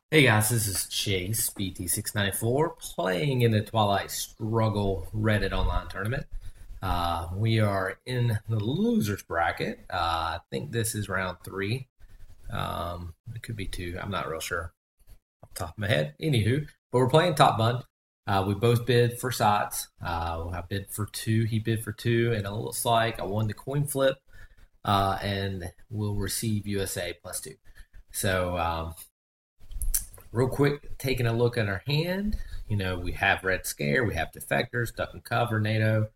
Hey guys, this is Chase BT694 playing in the Twilight Struggle Reddit online tournament. We are in the losers bracket. I think this is round three. It could be two. I'm not real sure off the top of my head. Anywho, but we're playing top bun. We both bid for sides. I bid for two. He bid for two, and it looks like I won the coin flip. And we'll receive USA plus two. So real quick, taking a look at our hand, we have Red Scare, we have Defectors, Duck and Cover, NATO,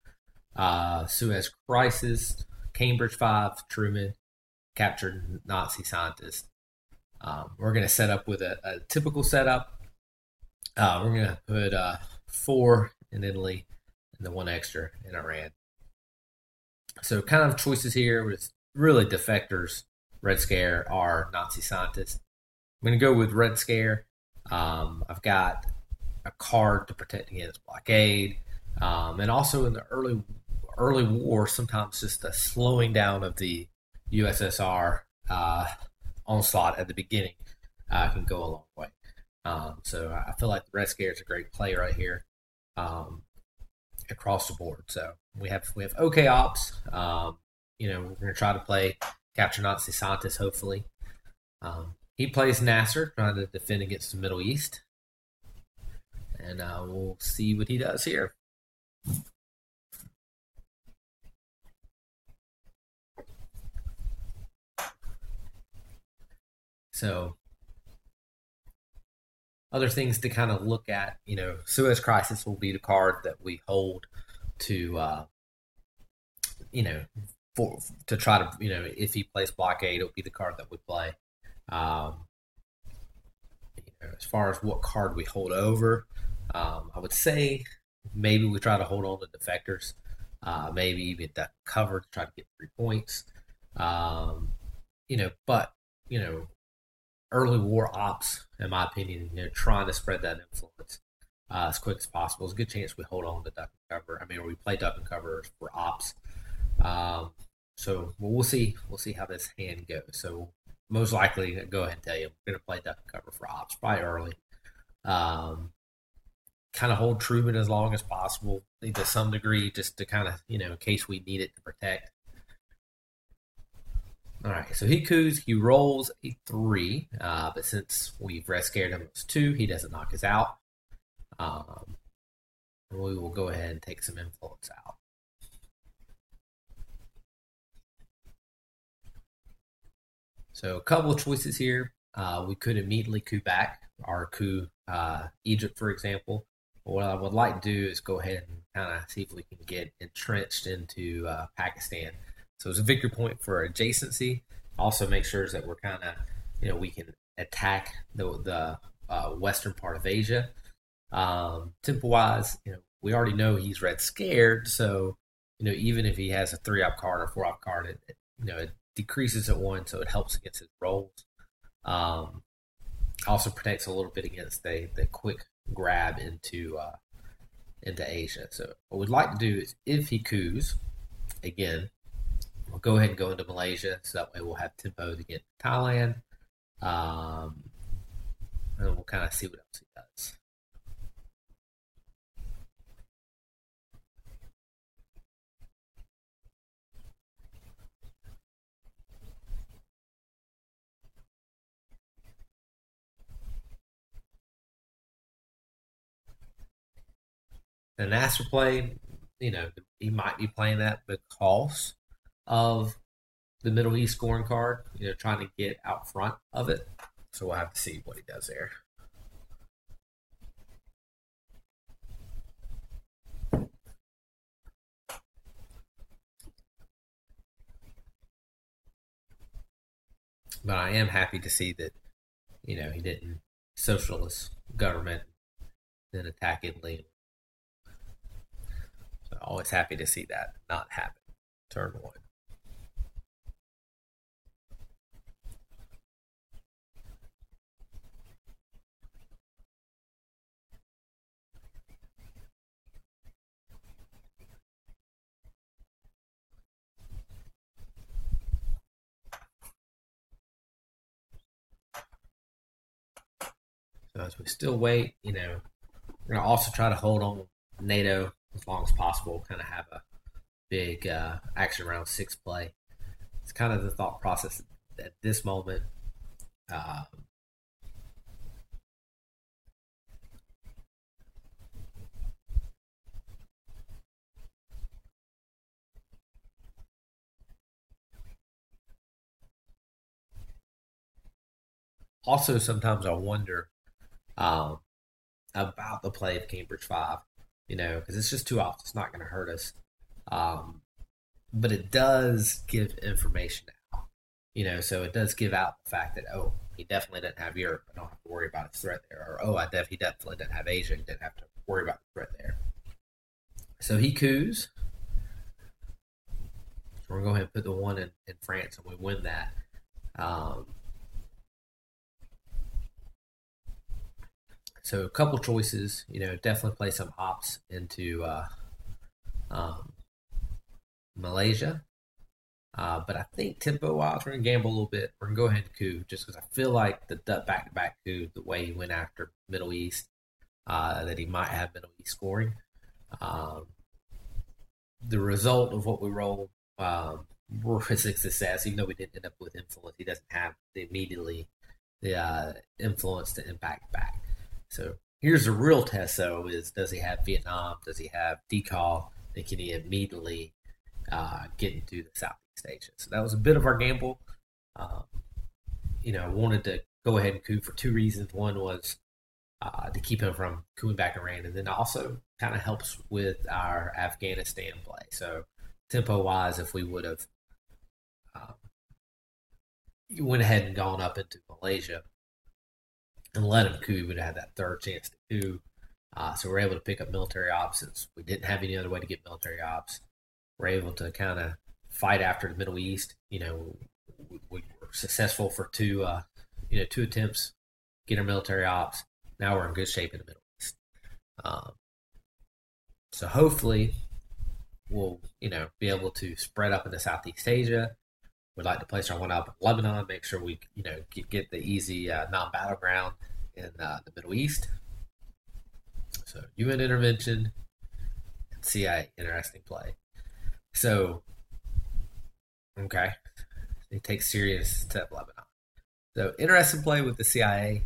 Suez Crisis, Cambridge 5, Truman, Captured Nazi Scientist. We're going to set up with a typical setup. We're going to put four in Italy and the one extra in Iran. So, kind of choices here with really Defectors, Red Scare, are Nazi Scientists. I'm going to go with Red Scare. I've got a card to protect against blockade, and also in the early war, sometimes just a slowing down of the USSR onslaught at the beginning can go a long way. So I feel like the Red Scare is a great play right here across the board. So we have OK ops. We're going to try to play capture Nazi scientists. Hopefully, he plays Nasser, trying to defend against the Middle East, and we'll see what he does here. So, other things to kind of look at, Suez Crisis will be the card that we hold to, you know, for to try to, if he plays blockade, it'll be the card that we play. Um, as far as what card we hold over, I would say maybe we try to hold on to defectors, maybe even that cover to try to get 3 points. Um, but you know, early war ops, in my opinion, trying to spread that influence as quick as possible. There's a good chance we hold on to duck and cover. I mean, or we play duck and cover for ops. Um, we'll see. We'll see how this hand goes. So most likely, go ahead and tell you, we're going to play duck and cover for ops, probably early. Um, Kind of hold Truman as long as possible, to some degree, just to kind of, in case we need it to protect. All right, so he coos, he rolls a three, but since we've red scared him as two, he doesn't knock us out. Um, we will go ahead and take some influence out. So a couple of choices here. We could immediately coup back our coup Egypt, for example. But what I would like to do is go ahead and kind of see if we can get entrenched into Pakistan. So it's a victory point for adjacency. Also, make sure that we're kind of, we can attack the western part of Asia. Tempo wise, we already know he's red scared. So, even if he has a 3-op card or 4-op card, it decreases at one, so it helps against his rolls. Um, Also protects a little bit against the quick grab into Asia. So what we'd like to do is, if he coups again, we'll go ahead and go into Malaysia, so that way we'll have tempo to get Thailand, um, and then we'll kind of see what else he does. The Nasser play, he might be playing that because of the Middle East scoring card, trying to get out front of it. So we'll have to see what he does there. But I am happy to see that, he didn't socialist government then attack Italy. So always happy to see that not happen. Turn one. So as we still wait, we're going to also try to hold on NATO as long as possible, kind of have a big action round 6 play. It's kind of the thought process at this moment. Uh, Also, sometimes I wonder um, about the play of Cambridge 5, because it's just too often. It's not going to hurt us. Um, but it does give information out, so it does give out the fact that, oh, he definitely didn't have Europe. I don't have to worry about his threat there. Or, oh, he definitely didn't have Asia. He didn't have to worry about the threat there. So he coups. So we're going to go ahead and put the one in France, and we win that. So a couple choices, definitely play some ops into um, Malaysia. But I think tempo wise, we're going to gamble a little bit. We're going to go ahead and coup just because I feel like the back to back coup, the way he went after Middle East, that he might have Middle East scoring. The result of what we rolled were a success, even though we didn't end up with influence. He doesn't have the influence to impact back. So here's the real test, though: is does he have Vietnam? Does he have decal? And can he immediately get into the Southeast Asia? So that was a bit of our gamble. I wanted to go ahead and coup for 2 reasons. One was to keep him from cooing back Iran, and then also kind of helps with our Afghanistan play. So tempo wise, if we would have went ahead and gone up into Malaysia and let him coup, we would have had that third chance to coup. So we're able to pick up military ops since we didn't have any other way to get military ops. We're able to kind of fight after the Middle East. We were successful for 2 attempts, get our military ops. Now we're in good shape in the Middle East. So hopefully we'll, be able to spread up into Southeast Asia. We'd like to place our one up in Lebanon, make sure we, get the easy non-battleground in the Middle East. So UN intervention and CIA, interesting play. So, okay, he takes serious to Lebanon. So interesting play with the CIA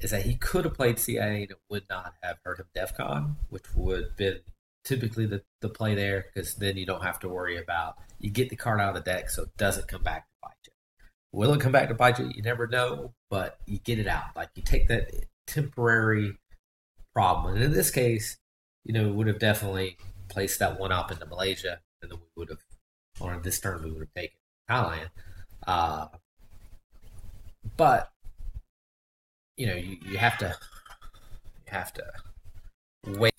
is that he could have played CIA and it would not have hurt him DEFCON, which would have been typically the play there, because then you don't have to worry about, you get the card out of the deck so it doesn't come back to bite you. Will it come back to bite you? You never know, but you get it out. Like, you take that temporary problem. And in this case, we would have definitely placed that one up into Malaysia, and then we would have, on this turn, we would have taken Thailand. But you have to wait.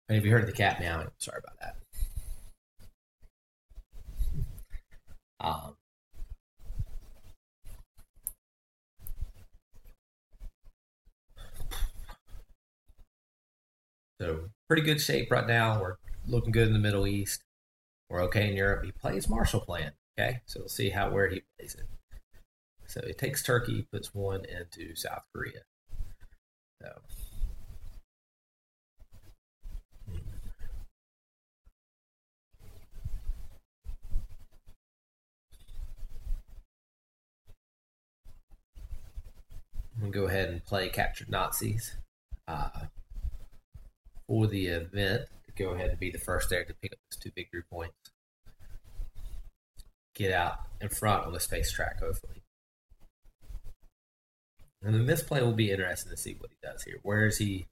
And if you heard the cat meowing, sorry about that. Um, so pretty good shape right now. We're looking good in the Middle East. We're okay in Europe. He plays Marshall Plan. Okay, so we'll see where he plays it. So he takes Turkey, puts one into South Korea. So I'm gonna go ahead and play Captured Nazis for the event. To go ahead and be the first there to pick up those 2 victory points. Get out in front on the space track, hopefully. And then this play will be interesting to see what he does here. Where is he,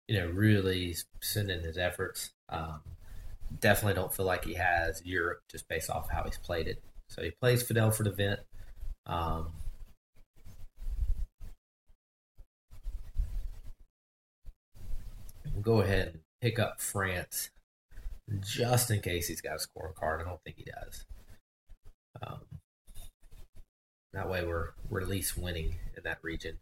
really sending his efforts? Definitely don't feel like he has Europe just based off how he's played it. So he plays Fidel for the event. We'll go ahead and pick up France just in case he's got a scoring card. I don't think he does. That way we're at least winning in that region.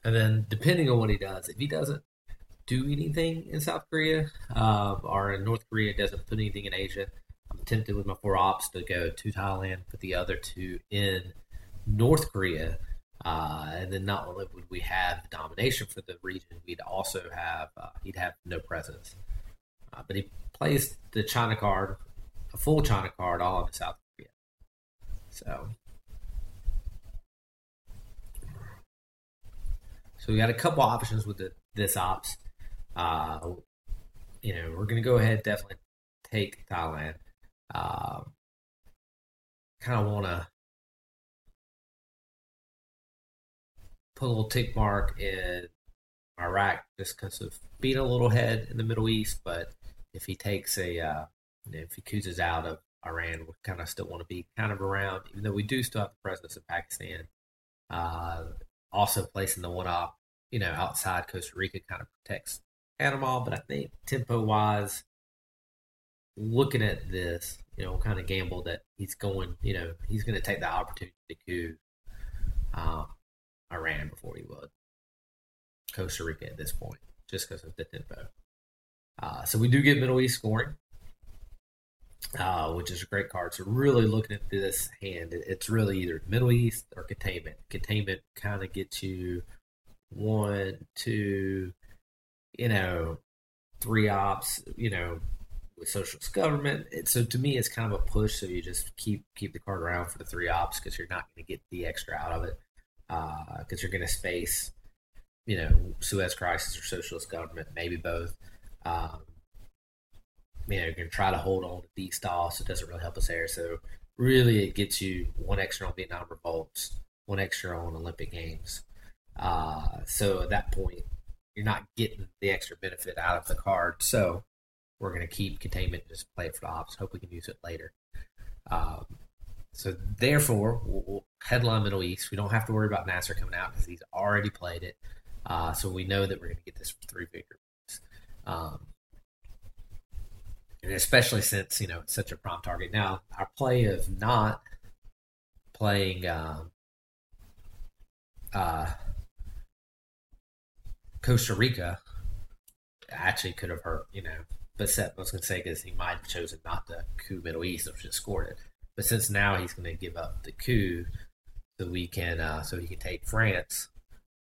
And then depending on what he does, if he doesn't do anything in South Korea or in North Korea, doesn't put anything in Asia, I'm tempted with my four ops to go to Thailand, put the other two in North Korea. And then not only would we have domination for the region, we'd also have he'd have no presence. But he plays the China card, a full China card, all in South Korea. So, so we got a couple options with this ops. Uh, we're going to go ahead definitely take Thailand. Uh, kind of want to put a little tick mark in Iraq just because of being a little head in the Middle East. But if he takes if he chooses out of Iran, we kind of still want to be kind of around, even though we do still have the presence of Pakistan. Uh, Also placing the one op, outside Costa Rica kind of protects Panama. But I think tempo wise, looking at this, kind of gamble that he's going, he's going to take the opportunity to coup um, Iran before he would Costa Rica at this point, just because of the tempo. So we do get Middle East scoring, which is a great card. So really looking at this hand, it's really either Middle East or containment. Containment kind of gets you one, two, three ops, with socialist government. So to me, it's kind of a push. So you just keep the card around for the three ops because you're not going to get the extra out of it because you're going to space, Suez Crisis or socialist government, maybe both. Um, you're going to try to hold on to D-Stall, so it doesn't really help us there. So really, it gets you one extra on Vietnam revolts, one extra on Olympic Games. So at that point, you're not getting the extra benefit out of the card. So we're going to keep containment and just play it for the ops. Hope we can use it later. Um, so therefore, we'll headline Middle East. We don't have to worry about Nasser coming out because he's already played it. So we know that we're going to get this for three victories. And especially since it's such a prime target. Now, our play of not playing uh, Costa Rica actually could have hurt. But Seth was going to say because he might have chosen not to coup Middle East and just scored it. But since now he's going to give up the coup, so he can take France,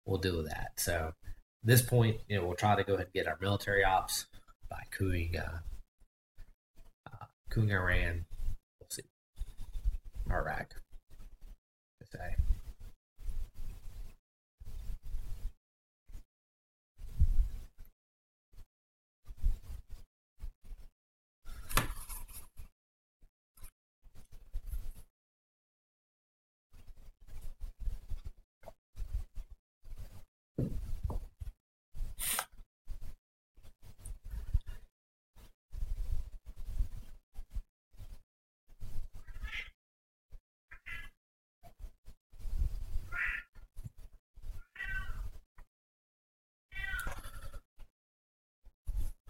we'll deal with that. So at this point, we'll try to go ahead and get our military ops by coupping Iran. We'll see. Iraq. Say.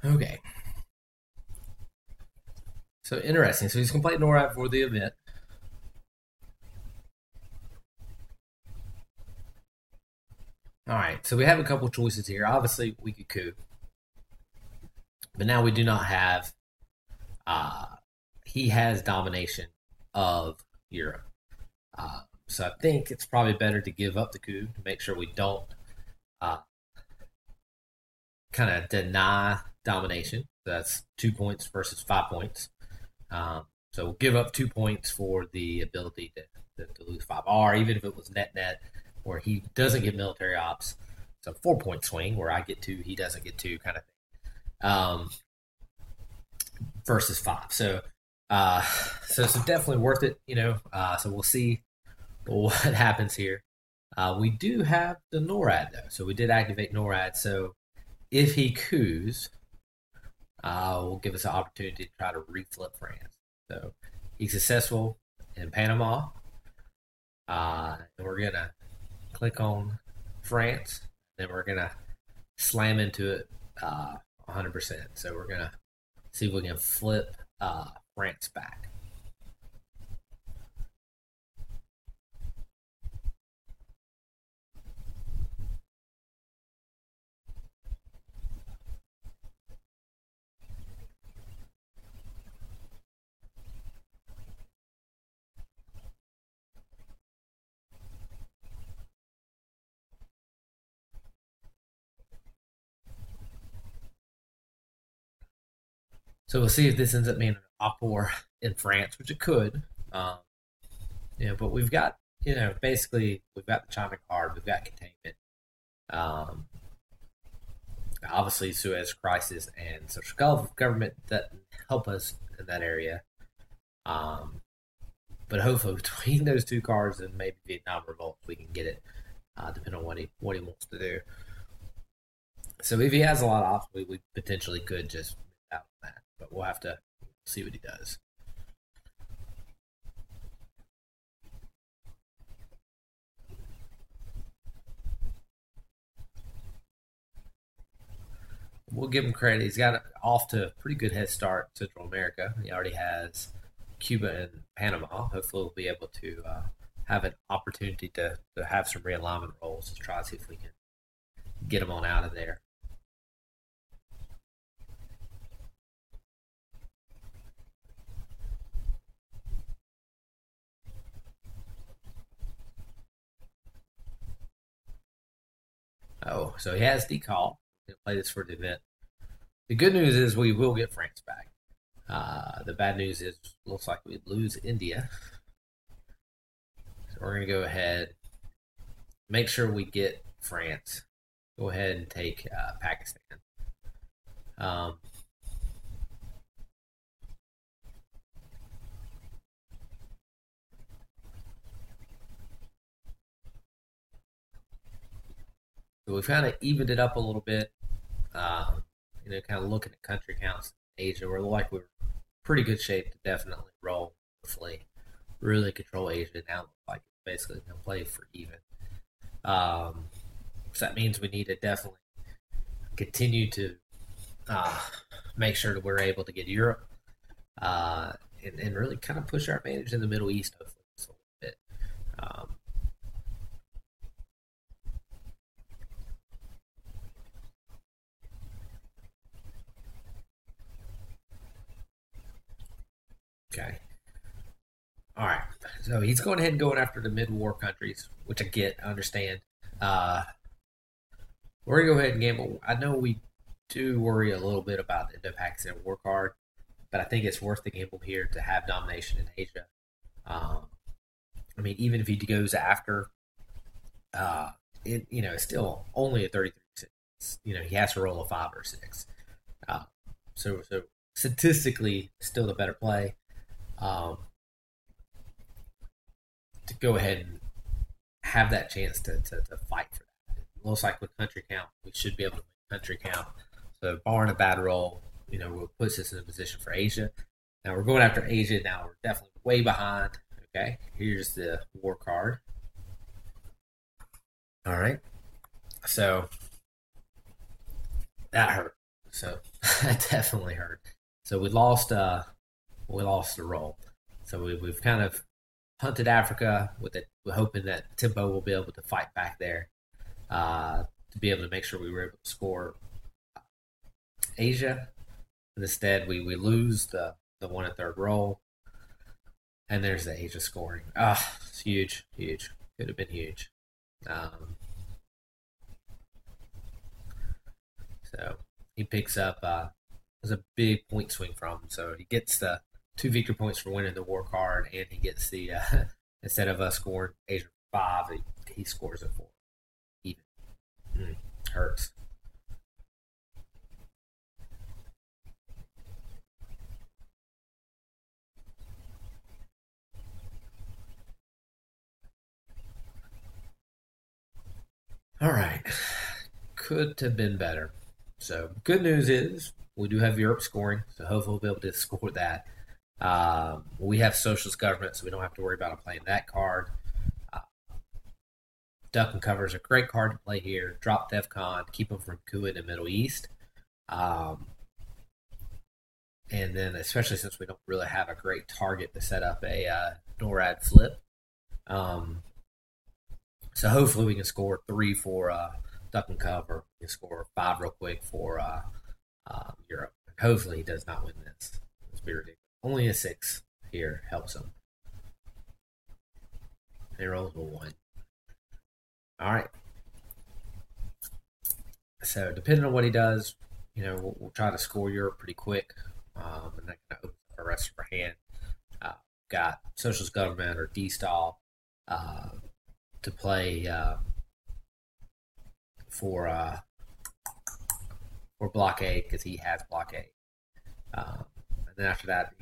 Okay. So interesting. So he's going to play NORAD for the event. All right. So we have a couple choices here. Obviously, we could coup, but now we do not have. Uh, he has domination of Europe. So I think it's probably better to give up the coup to make sure we don't uh, kind of deny domination. That's 2 points versus 5 points. So we'll give up 2 points for the ability to lose five, or even if it was net net, where he doesn't get military ops. It's a 4 point swing where I get two, he doesn't get two, kind of thing. Versus five. So it's definitely worth it, So we'll see what happens here. We do have the NORAD though, so we did activate NORAD. So if he coups, will give us an opportunity to try to reflip France. So he's successful in Panama. And we're gonna click on France. Then we're gonna slam into it 100%. So we're gonna see if we can flip France back. So we'll see if this ends up being an op war in France, which it could. Um, but we've got, basically we've got the China card, we've got containment. Um, Obviously, Suez crisis and social government that help us in that area. Um, but hopefully, between those two cards and maybe Vietnam Revolt, we can get it, depending on what he wants to do. So if he has a lot of options, we potentially could just miss out on that. But we'll have to see what he does. We'll give him credit. He's got off to a pretty good head start in Central America. He already has Cuba and Panama. Hopefully, we'll be able to have an opportunity to have some realignment roles to try to see if we can get him on out of there. Oh, so he has decall. He'll play this for the event. The good news is we will get France back. The bad news is looks like we lose India. So we're going to go ahead, make sure we get France. Go ahead and take Pakistan. Um, so we've kind of evened it up a little bit. Um, kind of looking at country counts in Asia, we're like we're pretty good shape to definitely roll. Hopefully, really control Asia now. Like it's basically going to play for even. Um, so that means we need to definitely continue to uh, make sure that we're able to get Europe and really kind of push our advantage in the Middle East, hopefully, just a little bit. Um, okay. All right. So he's going ahead and going after the mid-war countries, which I get, I understand. Uh, we're going to go ahead and gamble. I know we do worry a little bit about the Indo-Pakistan war card, but I think it's worth the gamble here to have domination in Asia. Um, I mean, even if he goes after, uh, it's still only a 33. He has to roll a 5 or 6. Uh, so statistically, still the better play. Um, to go ahead and have that chance to fight for that. It looks like with country count, we should be able to win country count. So, barring a bad roll, will put us in a position for Asia. Now, we're going after Asia. Now, we're definitely way behind. Okay, here's the war card. All right. So, that hurt. So, that definitely hurt. So, we lost the roll. So, we've kind of hunted Africa with it, hoping that Tempo will be able to fight back there to be able to make sure we were able to score Asia. Instead, we lose the 1 1/3 roll, and there's the Asia scoring. It's huge, huge. Could have been huge. Um, so he picks up. There's a big point swing from him. So he gets the 2 victory points for winning the war card, and he gets the instead of us scoring Asia 5, he scores it 4. Even hurts. All right, could have been better. So good news is we do have Europe scoring, so hopefully we'll be able to score that. We have socialist government, so we don't have to worry about playing that card. Uh, Duck and cover is a great card to play here. Drop DEFCON, keep them from coup in the Middle East. Um, and then, especially since we don't really have a great target to set up a NORAD flip. Um, so hopefully we can score 3 for Duck and cover. We can score 5 real quick for Europe. Hopefully he does not win this. It's be ridiculous. Only a 6 here helps him. He rolls a 1. All right. So depending on what he does, we'll try to score Europe pretty quick. and that kind of opens up the rest of our hand. Uh, got socialist government or D-stall uh, to play for uh, for blockade because he has blockade. And then after that,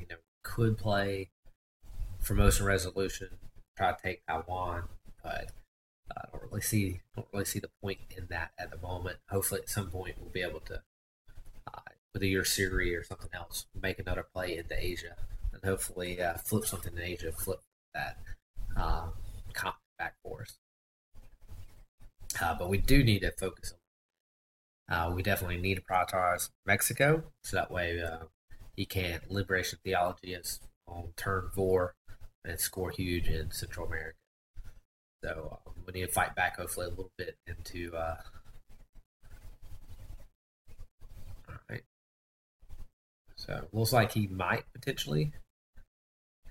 could play Formosan resolution, try to take Taiwan, but I don't really see the point in that at the moment. Hopefully, at some point, we'll be able to, with either Syria or something else, make another play into Asia, and hopefully flip something in Asia, flip that continent back for us. But we do need to focus on. We definitely need to prioritize Mexico, so that way he can liberation theology is on turn 4 and score huge in Central America. So we need to fight back, hopefully, a little bit into. All right. So looks like he might potentially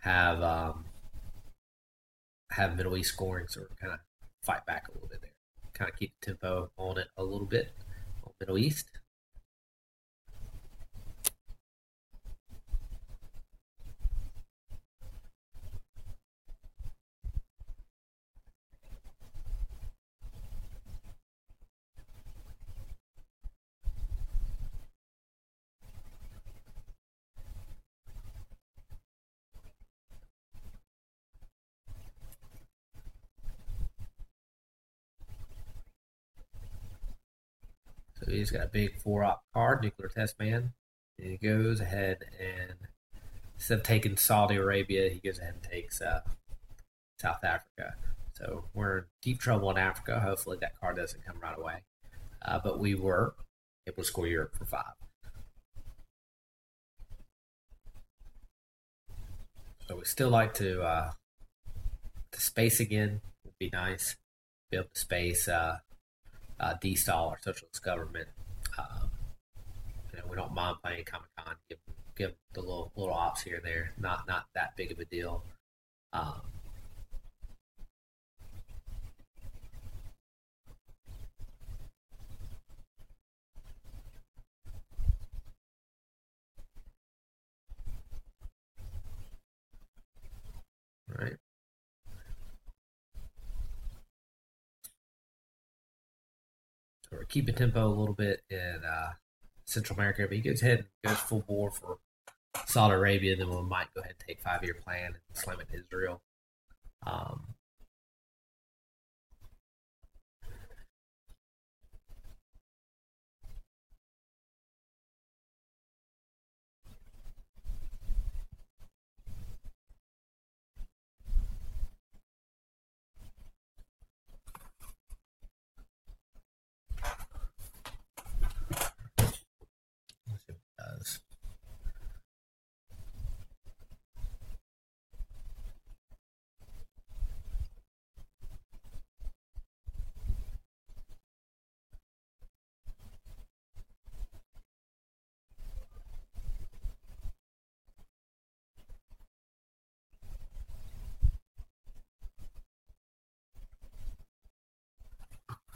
have Middle East scoring, so we're kind of fight back a little bit there, kind of keep the tempo on it a little bit on Middle East. So he's got a big 4-op card, nuclear test man. And he goes ahead and instead of taking Saudi Arabia, he goes ahead and takes South Africa. So we're in deep trouble in Africa. Hopefully that card doesn't come right away. But we were able to score Europe for 5. So we still like to space again. Would be nice. Be able to space D-stall or socialist government. We don't mind playing Comic Con. Give the little ops here and there. Not that big of a deal. Um, right. So we're keeping tempo a little bit in Central America, but he goes ahead and goes full bore for Saudi Arabia. Then we might go ahead and take 5-year plan and slam it to Israel. Um, let's see what it does.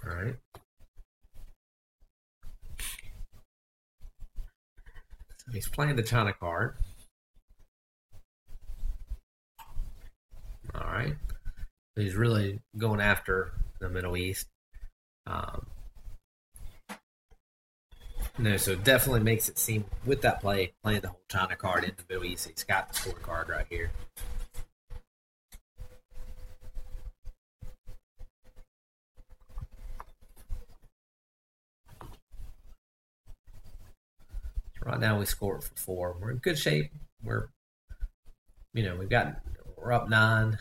All right. So he's playing the China card. All right. He's really going after the Middle East. Um, no, so it definitely makes it seem with that play, playing the whole China card in the Middle East, he's got the scorecard right here. So right now we score it for 4. We're in good shape. We're up 9.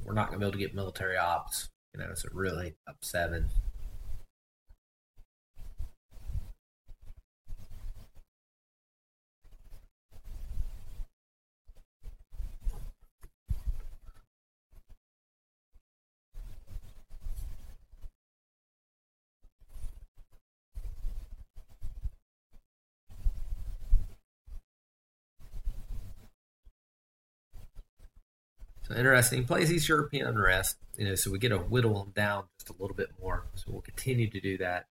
We're not gonna be able to get military ops. So really up 7. So interesting. He plays East European unrest, so we get to whittle him down just a little bit more. So we'll continue to do that.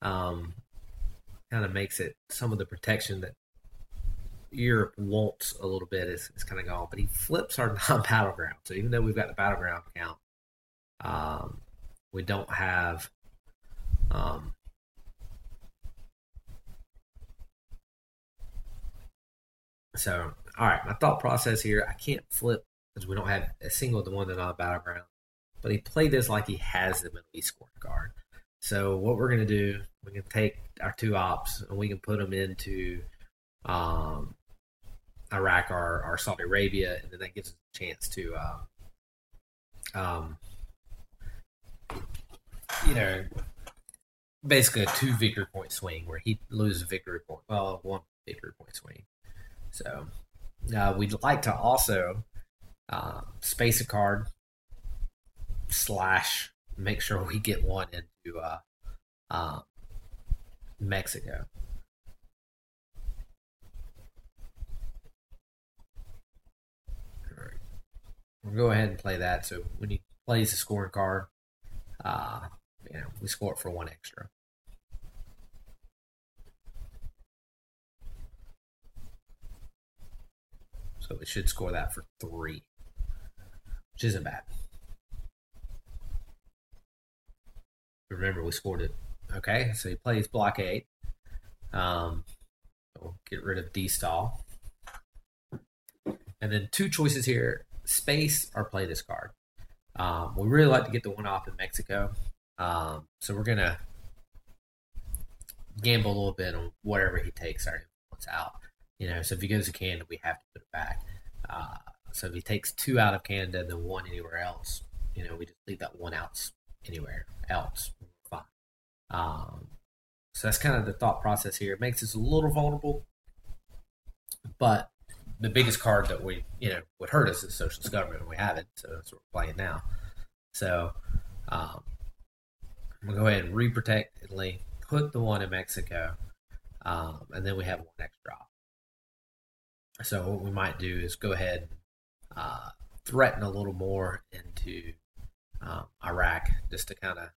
Um, Kind of makes it some of the protection that Europe wants a little bit is kind of gone, but he flips our non-battleground. So even though we've got the battleground count, um, we don't have. Um, so all right, my thought process here: I can't flip because we don't have a single the one that's on the battleground. But he played this like he has the Middle East scorecard. So what we're gonna do, we can take our two ops and we can put them into um, Iraq or Saudi Arabia, and then that gives us a chance to, um, you know, basically a 2 victory point swing where he loses a victory point, well, 1 victory point swing. So we'd like to also space a card slash make sure we get one into uh, Mexico. All right. We'll go ahead and play that. So when he plays the scoring card, uh, we score it for one extra. So it should score that for 3, which isn't bad. Remember, we scored it. Okay, so he plays blockade. We'll get rid of D-stall. And then 2 choices here, space or play this card. We really like to get the one off in Mexico. So we're going to gamble a little bit on whatever he takes our influence out. So if he goes to Canada, we have to put it back. So if he takes 2 out of Canada and then 1 anywhere else, we just leave that 1 out anywhere else. Fine. So that's kind of the thought process here. It makes us a little vulnerable, but the biggest card that we, would hurt us is socialist government, and we have it. So that's what we're playing now. So I'm gonna go ahead and reprotect Italy, put the 1 in Mexico, and then we have 1 extra. So what we might do is go ahead and threaten a little more into Iraq, just to kind of,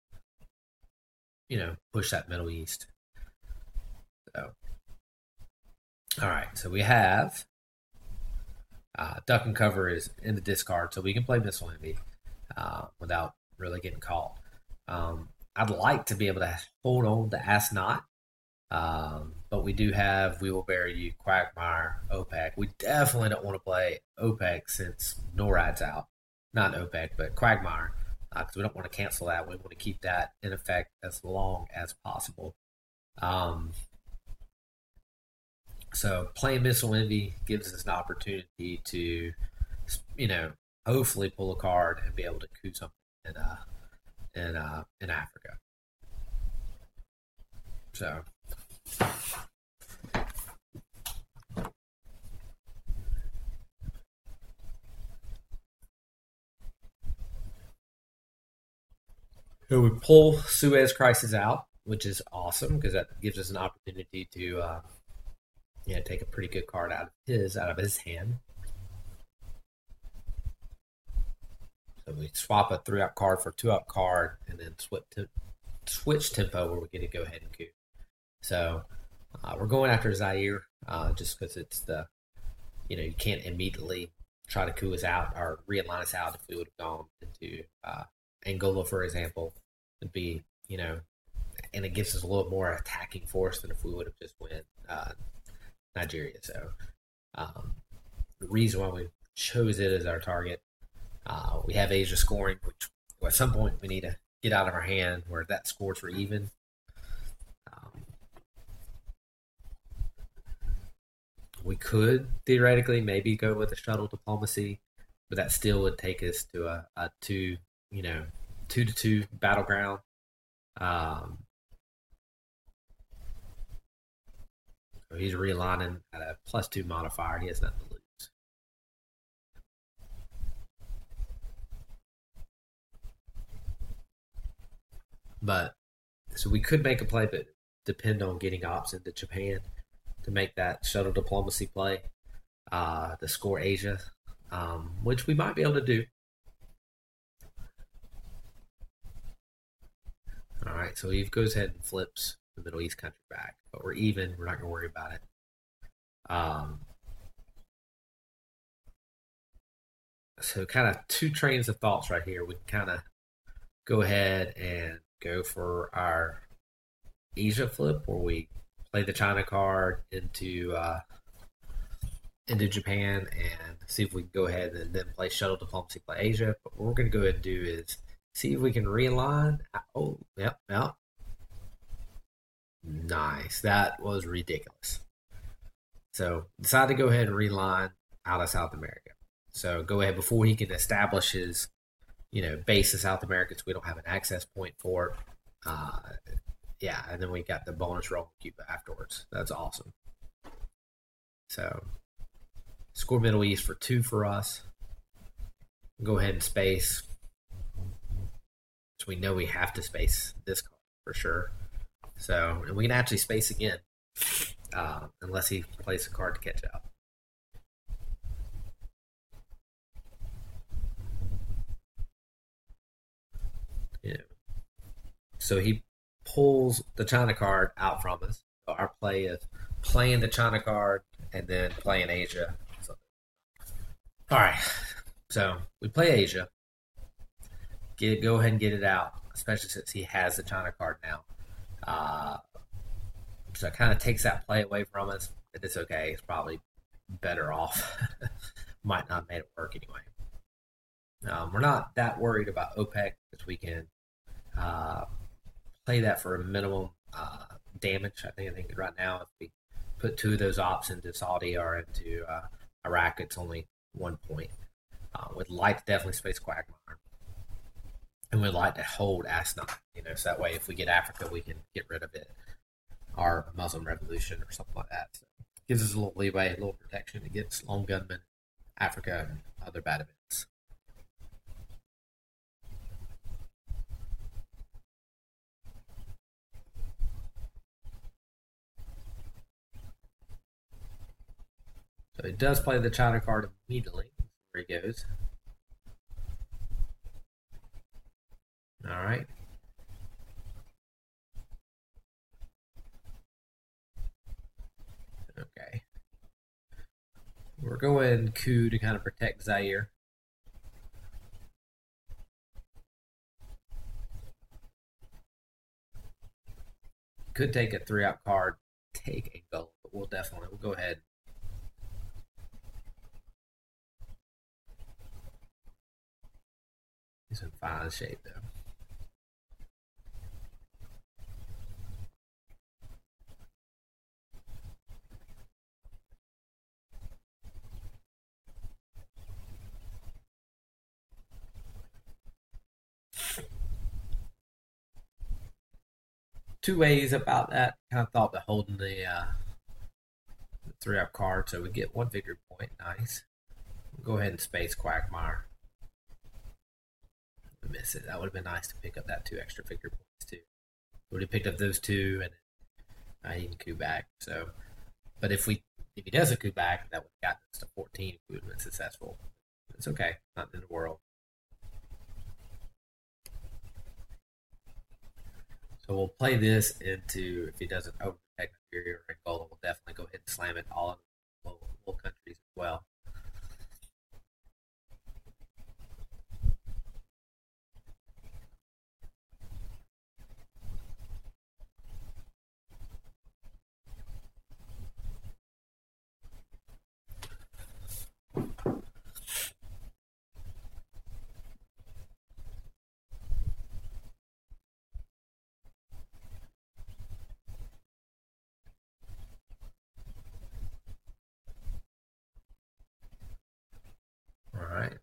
push that Middle East. So, all right. So we have duck and cover is in the discard, so we can play missile envy without really getting caught. I'd like to be able to hold on to Ask Not, but we do have We Will Bury You, Quagmire, OPEC. We definitely don't want to play OPEC since NORAD's out. Not OPEC, but Quagmire, because we don't want to cancel that. We want to keep that in effect as long as possible. So playing Missile Envy gives us an opportunity to, hopefully pull a card and be able to coup something in Africa. So we pull Suez Crisis out, which is awesome because that gives us an opportunity to take a pretty good card out of his hand. So we swap a 3-up card for a 2-up card, and then switch tempo where we get to go ahead and coup. So we're going after Zaire just because it's the you can't immediately try to coup us out or realign us out if we would have gone into Angola, for example. It'd be and it gives us a little more attacking force than if we would have just went Nigeria. So the reason why we chose it as our target, we have Asia scoring, which at some point we need to get out of our hand where that scores for even. We could theoretically maybe go with a shuttle diplomacy, but that still would take us to a 2-2 battleground. So he's realigning at a +2 modifier. He has nothing to lose. But so we could make a play, but depend on getting ops into Japan to make that shuttle diplomacy play, to score Asia, which we might be able to do. All right, so Eve goes ahead and flips the Middle East country back, but we're even. We're not going to worry about it. So kind of two trains of thoughts right here. We can kind of go ahead and go for our Asia flip, where we play the China card into Japan and see if we can go ahead and then play shuttle diplomacy, play Asia. But what we're going to go ahead and do is see if we can realign. Oh, yep, yep. Nice. That was ridiculous. So decide to go ahead and reline out of South America. So go ahead before he can establish his, base in South America. So we don't have an access point for it. Uh, yeah, and then we got the bonus roll in Cuba afterwards. That's awesome. So score Middle East for 2 for us. Go ahead and space. So we know we have to space this card for sure. So, and we can actually space again, unless he plays a card to catch up. Yeah. So he pulls the China card out from us. So our play is playing the China card and then playing Asia. So, all right. So we play Asia. Go ahead and get it out, especially since he has the China card now. So it kind of takes that play away from us. But it's okay. It's probably better off. Might not have made it work anyway. We're not that worried about OPEC because we can uh, play that for a minimum damage. I think right now, if we put 2 of those ops into Saudi or into Iraq, it's only 1 point. We'd like to definitely space Quagmire. And we'd like to hold Asna, so that way if we get Africa, we can get rid of it. Our Muslim Revolution or something like that. So it gives us a little leeway, a little protection against lone gunmen, Africa, and other bad events. So he does play the China card immediately. There he goes. All right. Okay. We're going coup to kind of protect Zaire. Could take a 3-out card, take a goal, but we'll go ahead. He's in fine shape though. Two ways about that. Kind of thought that holding the 3-out card, so we get 1 victory point. Nice. We'll go ahead and space Quagmire. We miss it. That would have been nice to pick up that 2 extra victory points too. We would have picked up those 2, and he can coup back. So, but if he doesn't coup back, that would have gotten us to 14. We would have been successful. It's okay. Not in the world. So we'll play this into, if he doesn't overprotect Nigeria or Angola, we'll definitely go ahead and slam it all in little countries as well. All right.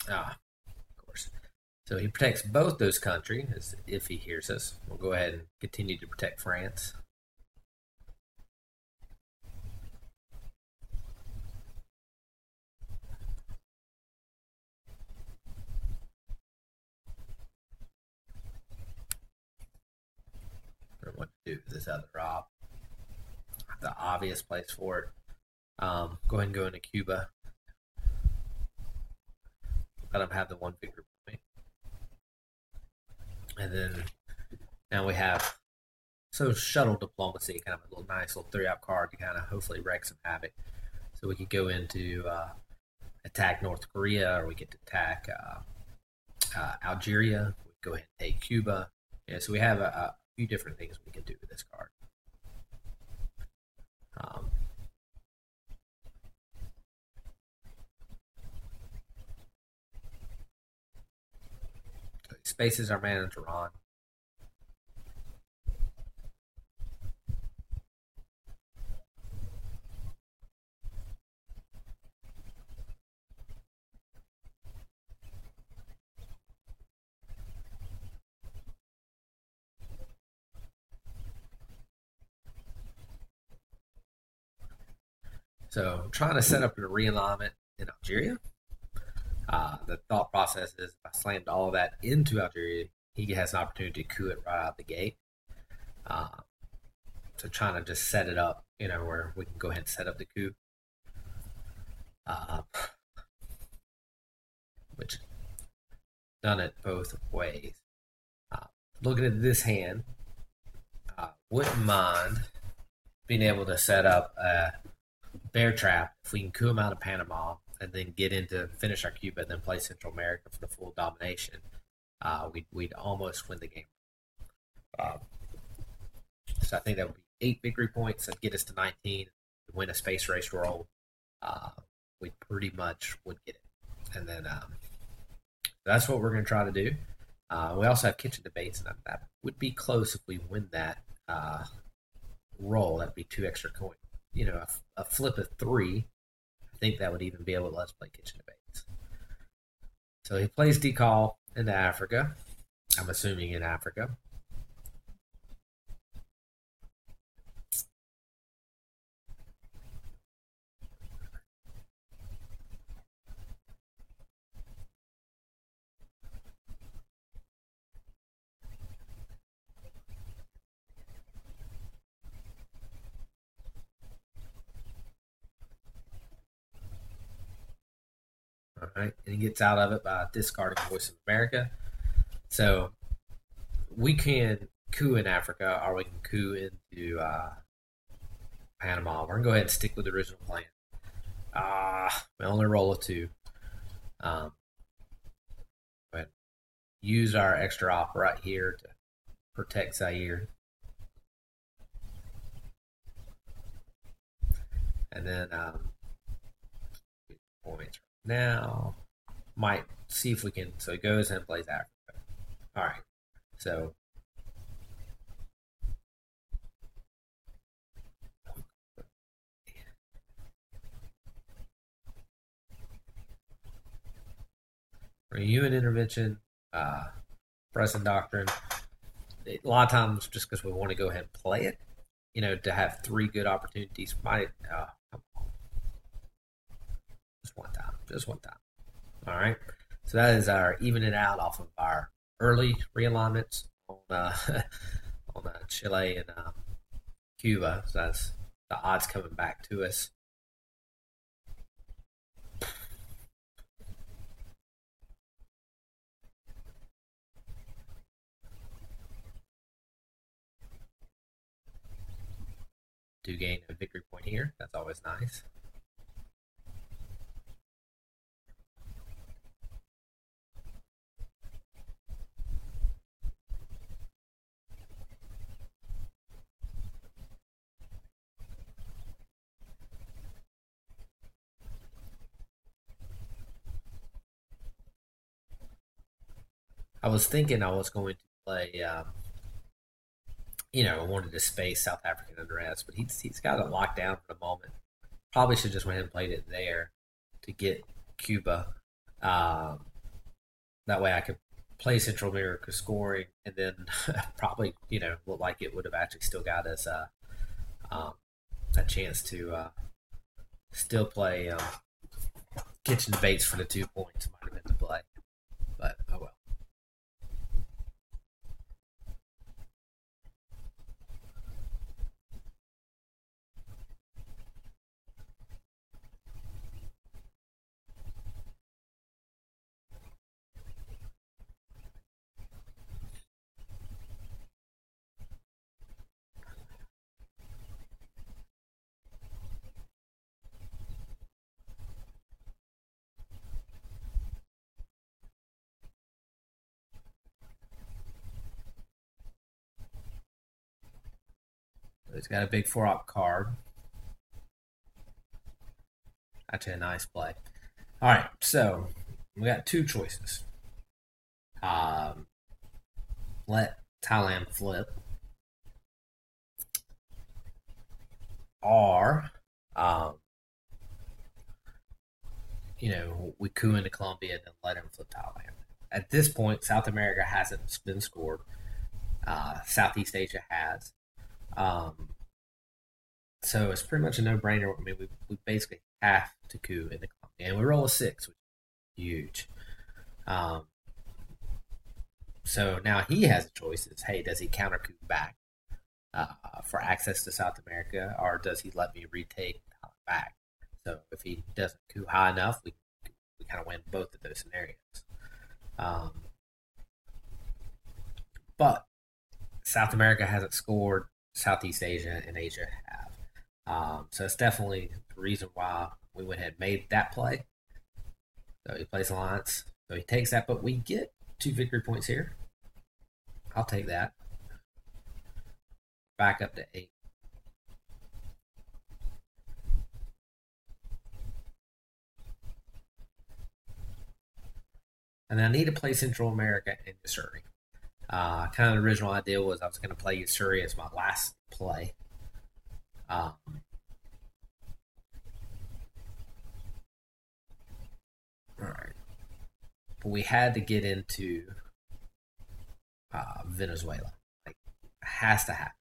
Of course. So he protects both those countries if he hears us. We'll go ahead and continue to protect France. Or what to do with this other op. The obvious place for it. Go ahead and go into Cuba. Let him have the 1 victory point. And then now we have shuttle diplomacy, kind of a nice little 3-out card to kind of hopefully wreak some havoc. So we could go into attack North Korea, or we get to attack Algeria. We go ahead and take Cuba. Yeah, so we have a few different things we can do with this card. Um, Spaces our manager on. So I'm trying to set up a realignment in Algeria. The thought process is if I slammed all of that into Algeria, he has an opportunity to coup it right out the gate. Uh, so trying to just set it up, where we can go ahead and set up the coup, uh, which done it both ways. Uh, Looking at this hand, wouldn't mind being able to set up a bear trap if we can coup him out of Panama and then get into finish our Cuba and then play Central America for the full domination. We'd almost win the game. Uh, so I think that would be 8 victory points and get us to 19. Win a space race roll, we pretty much would get it. And then that's what we're going to try to do. We also have kitchen debates, and that would be close if we win that roll. That'd be 2 extra coins. A flip of 3. I think that would even be able to let us play kitchen debates. So he plays decall into Africa. I'm assuming in Africa. All right, and he gets out of it by discarding Voice of America. So we can coup in Africa, or we can coup into Panama. We're gonna go ahead and stick with the original plan. We only roll a 2. Um, but use our extra op right here to protect Zaire, and then points now. Might see if we can. So he goes and plays Africa. All right. So human intervention, present doctrine. A lot of times, just because we want to go ahead and play it, to have 3 good opportunities. Might just one time. All right. So that is our even it out off of our early realignments on on Chile and Cuba. So that's the odds coming back to us. Do gain a victory point here. That's always nice. I was thinking I was going to play, I wanted to space South African unrest, but he's got it locked down for the moment. Probably should just went ahead and played it there to get Cuba. Um, that way I could play Central America scoring, and then probably look like it would have actually still got us um, a chance to still play kitchen debates for the 2 points. Might have been the play, but oh well. He's got a big 4-op card. Actually, a nice play. All right, so we got two choices. Um, let Thailand flip, or um, we coup into Colombia and then let him flip Thailand. At this point, South America hasn't been scored. Southeast Asia has. Um, so it's pretty much a no-brainer. I mean, we basically have to coup into Colombia, and we roll a 6, which is huge. Um, so now he has choices. Hey, does he counter coup back for access to South America, or does he let me retake back? So if he doesn't coup high enough, we kind of win both of those scenarios. Um, but South America hasn't scored. Southeast Asia and Asia have. So it's definitely the reason why we went ahead and made that play. So he plays Alliance. So he takes that, but we get 2 victory points here. I'll take that. Back up to 8. And then I need to play Central America and Missouri. Kind of the original idea was I was going to play Missouri as my last play. All right. But we had to get into Venezuela. Like, has to happen.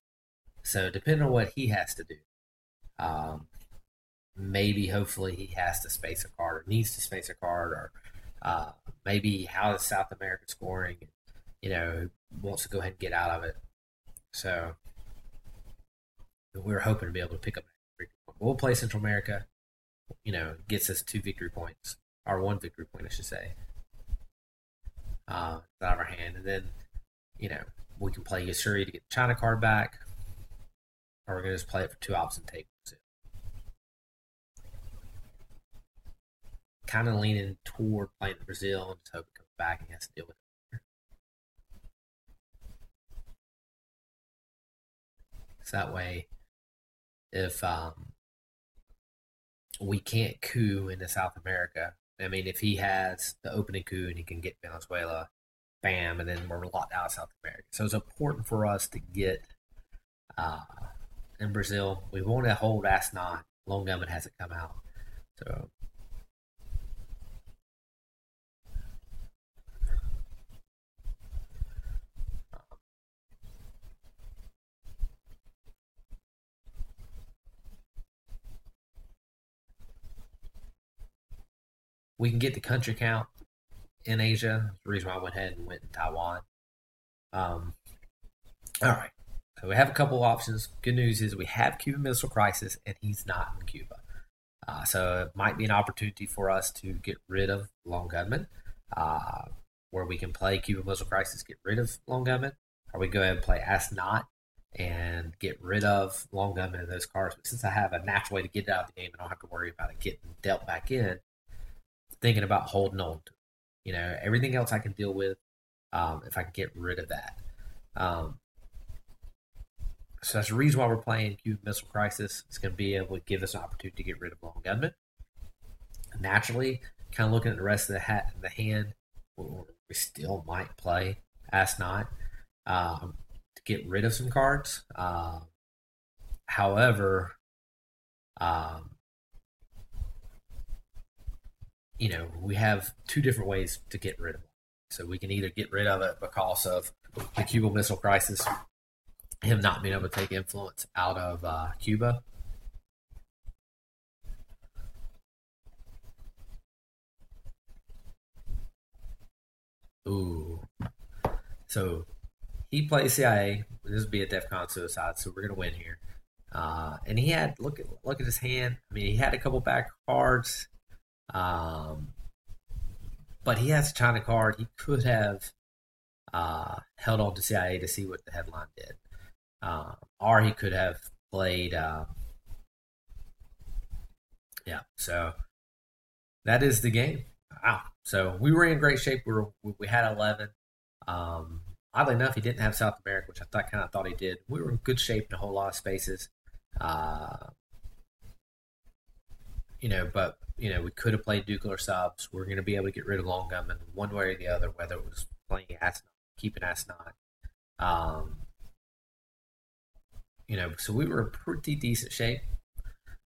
So depending on what he has to do, um, maybe hopefully he has to space a card or needs to space a card, or maybe how is South America scoring? Wants to go ahead and get out of it. So we were hoping to be able to pick up. We'll play Central America. Gets us 2 victory points, or 1 victory point, I should say, out of our hand, and then we can play Yasuri to get the China card back, or we're gonna just play it for 2 ops and take it. Kind of leaning toward playing Brazil and just hope it comes back and he has to deal with it. So that way, if we can't coup into South America, I mean, if he has the opening coup and he can get Venezuela, bam, and then we're locked out of South America. So it's important for us to get in Brazil. We want to hold Asnot. Lone Gunman hasn't come out. So we can get the country count in Asia. That's the reason why I went ahead and went in Taiwan. All right. So we have a couple options. Good news is we have Cuban Missile Crisis, and he's not in Cuba. So it might be an opportunity for us to get rid of Lone Gunman, where we can play Cuban Missile Crisis, get rid of Lone Gunman, or we go ahead and play Ask Not and get rid of Lone Gunman and those cards. But since I have a natural way to get it out of the game, I don't have to worry about it getting dealt back in, thinking about holding on to it. Everything else I can deal with if I can get rid of that. So that's the reason why we're playing Cuban Missile Crisis. It's going to be able to give us an opportunity to get rid of Lone Gunman. Naturally, kind of looking at the rest of the hand, we still might play Ask Not to get rid of some cards. However, we have 2 different ways to get rid of it. So we can either get rid of it because of the Cuban Missile Crisis, him not being able to take influence out of Cuba. Ooh. So he plays CIA. This would be a DEFCON suicide, so we're gonna win here. And he had look at his hand. I mean, he had a couple back cards, but he has a China card. He could have held on to CIA to see what the headline did. Or he could have played. So that is the game. Wow. So we were in great shape. We had 11. Oddly enough, he didn't have South America, which I kind of thought he did. We were in good shape in a whole lot of spaces. Uh, but we could have played Duke or subs. We're going to be able to get rid of long gunmen one way or the other, whether it was playing Asnot, keeping Asnot. Um, so we were in pretty decent shape.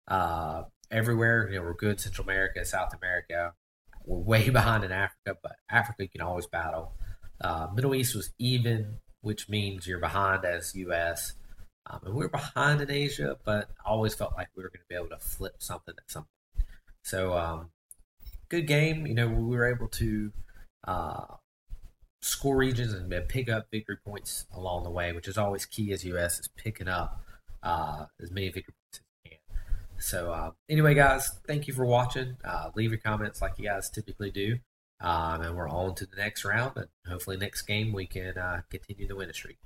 Everywhere, we're good. Central America, South America. We're way behind in Africa, but Africa you can always battle. Middle East was even, which means you're behind as U.S. And we were behind in Asia, but I always felt like we were going to be able to flip something at some point. So good game. We were able to uh, score regions and pick up victory points along the way, which is always key as U.S. is picking up as many victory points as you can. So anyway, guys, thank you for watching. Leave your comments like you guys typically do. And we're on to the next round, and hopefully next game we can continue the winning streak.